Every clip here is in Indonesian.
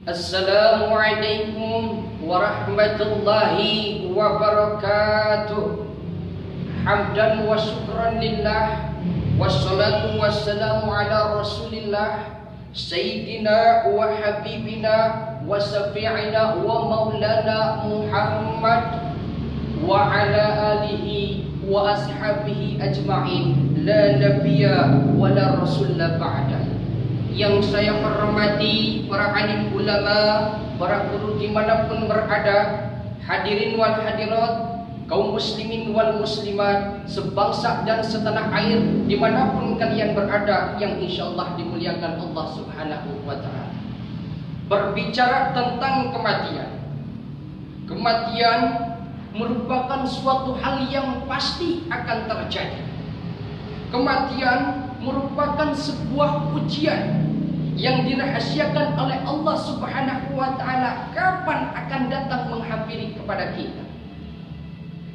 Assalamualaikum warahmatullahi wabarakatuh. Hamdan wa syukran lillah, wassalatu wassalamu ala rasulillah, sayyidina wa habibina wa syafi'ina wa maulana Muhammad wa ala alihi wa ashabihi ajma'in, la nabiyya wa la rasulla ba'dah. Yang saya hormati para alim ulama, para guru dimanapun berada, hadirin wal hadirat, kaum muslimin wal muslimat, sebangsa dan setanah air dimanapun kalian berada, yang insyaallah dimuliakan Allah subhanahu wa ta'ala. Berbicara tentang kematian, kematian merupakan suatu hal yang pasti akan terjadi. Kematian merupakan sebuah ujian yang dirahasiakan oleh Allah subhanahu wa ta'ala, kapan akan datang menghampiri kepada kita.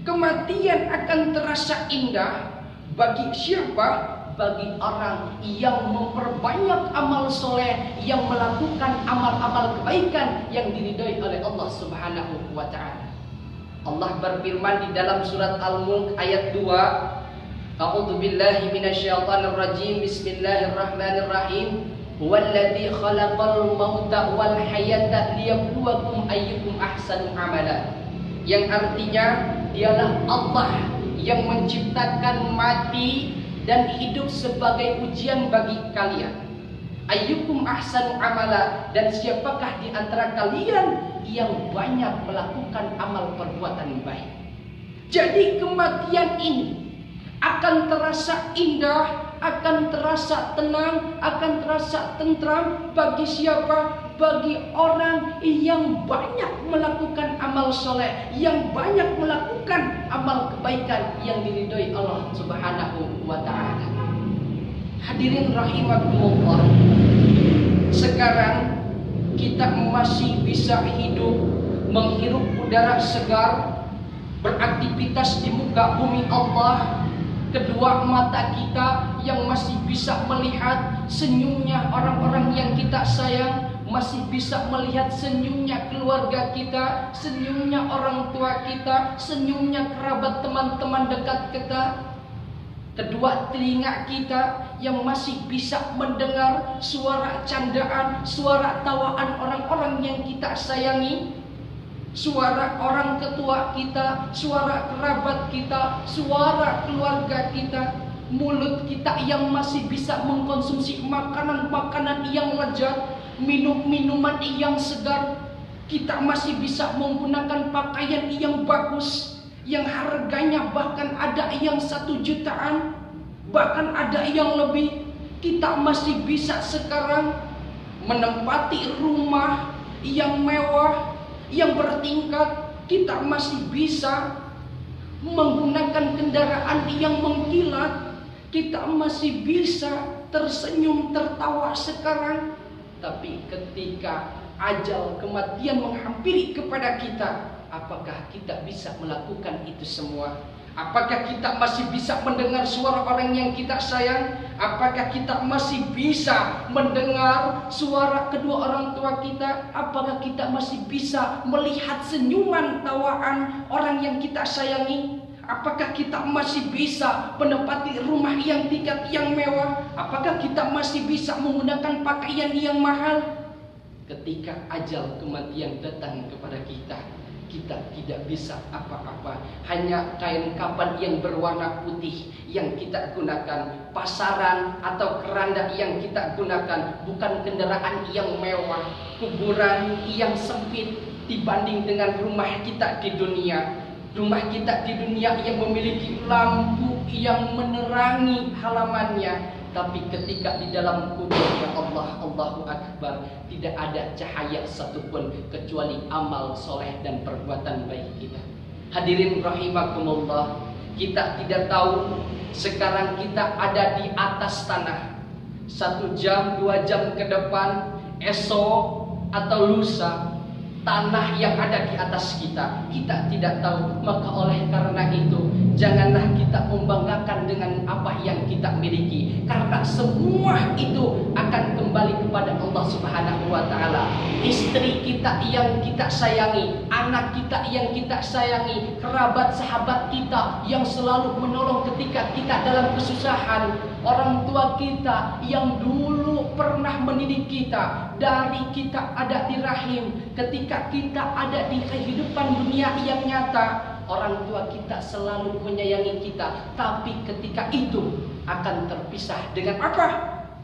Kematian akan terasa indah bagi siapa? Bagi orang yang memperbanyak amal soleh, yang melakukan amal-amal kebaikan yang diridhai oleh Allah subhanahu wa ta'ala. Allah berfirman di dalam surat Al-Mulk ayat 2, A'udzu billahi minasyaitonir rajim. Bismillahirrahmanirrahim. Huwallazi khalaqal mauta wal hayata liyabluwakum ayyukum ahsanu amala. Yang artinya, dialah Allah yang menciptakan mati dan hidup sebagai ujian bagi kalian. Ayyukum ahsanu amala, dan siapakah di antara kalian yang banyak melakukan amal perbuatan baik. Jadi kematian ini akan terasa indah, akan terasa tenang, akan terasa tentram bagi siapa? Bagi orang yang banyak melakukan amal soleh, yang banyak melakukan amal kebaikan yang diridhoi Allah subhanahu wa ta'ala. Hadirin rahimakumullah, sekarang kita masih bisa hidup, menghirup udara segar, beraktivitas di muka bumi Allah. Kedua mata kita yang masih bisa melihat senyumnya orang-orang yang kita sayang, masih bisa melihat senyumnya keluarga kita, senyumnya orang tua kita, senyumnya kerabat teman-teman dekat kita. Kedua telinga kita yang masih bisa mendengar suara candaan, suara tawaan orang-orang yang kita sayangi, suara orang ketua kita, suara kerabat kita, suara keluarga kita. Mulut kita yang masih bisa mengkonsumsi makanan-makanan yang lezat, minum-minuman yang segar. Kita masih bisa menggunakan pakaian yang bagus, yang harganya bahkan ada yang 1 jutaan, bahkan ada yang lebih. Kita masih bisa sekarang menempati rumah yang mewah, yang bertingkat. Kita masih bisa menggunakan kendaraan yang mengkilat. Kita masih bisa tersenyum, tertawa sekarang. Tapi ketika ajal kematian menghampiri kepada kita, apakah kita bisa melakukan itu semua? Apakah kita masih bisa mendengar suara orang yang kita sayang? Apakah kita masih bisa mendengar suara kedua orang tua kita? Apakah kita masih bisa melihat senyuman tawaan orang yang kita sayangi? Apakah kita masih bisa menempati rumah yang tingkat yang mewah? Apakah kita masih bisa menggunakan pakaian yang mahal? Ketika ajal kematian datang kepada kita, kita tidak bisa apa-apa. Hanya kain kafan yang berwarna putih yang kita gunakan, pasaran atau keranda yang kita gunakan, bukan kendaraan yang mewah, kuburan yang sempit dibanding dengan rumah kita di dunia. Rumah kita di dunia yang memiliki lampu yang menerangi halamannya, tapi ketika di dalam kubur, ya Allah, Allahu Akbar, tidak ada cahaya satupun kecuali amal soleh dan perbuatan baik kita. Hadirin rahimakumullah, kita tidak tahu sekarang kita ada di atas tanah. 1 jam, 2 jam ke depan, esok atau lusa, tanah yang ada di atas kita. Kita tidak tahu. Maka oleh karena itu, janganlah kita membanggakan dengan apa yang kita miliki, karena semua itu akan kembali kepada Allah Subhanahu wa taala. Istri kita yang kita sayangi, anak kita yang kita sayangi, kerabat sahabat kita yang selalu menolong ketika kita dalam kesusahan, orang tua kita yang dulu pernah mendidik kita dari kita ada di rahim, ketika kita ada di kehidupan dunia yang nyata, orang tua kita selalu menyayangi kita. Tapi ketika itu akan terpisah dengan apa?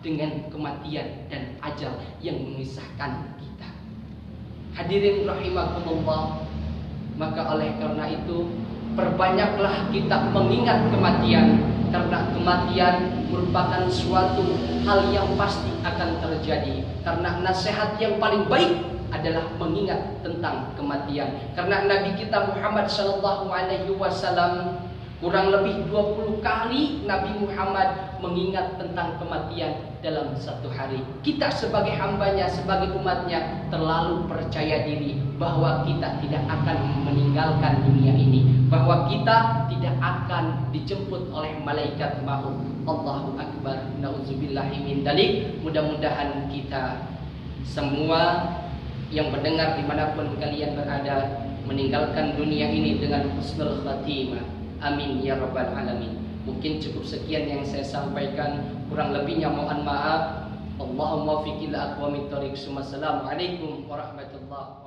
Dengan kematian dan ajal yang memisahkan kita. Hadirin rahimakumullah. Maka oleh karena itu, perbanyaklah kita mengingat kematian, karena kematian merupakan suatu hal yang pasti akan terjadi. Karena nasihat yang paling baik adalah mengingat tentang kematian. Karena Nabi kita Muhammad sallallahu alaihi wasallam kurang lebih 20 kali Nabi Muhammad mengingat tentang kematian dalam satu hari. Kita sebagai hambanya, sebagai umatnya, terlalu percaya diri bahwa kita tidak akan meninggalkan dunia ini, bahwa kita tidak akan dijemput oleh malaikat maut. Allahu Akbar. Nauzubillahi min dzalik. Mudah-mudahan kita semua yang mendengar dimanapun kalian berada meninggalkan dunia ini dengan husnul khatimah. Amin ya rabbal alamin. Mungkin cukup sekian yang saya sampaikan, kurang lebihnya mohon maaf. Allahumma fiqil aqwamit thoriq. Assalamualaikum warahmatullahi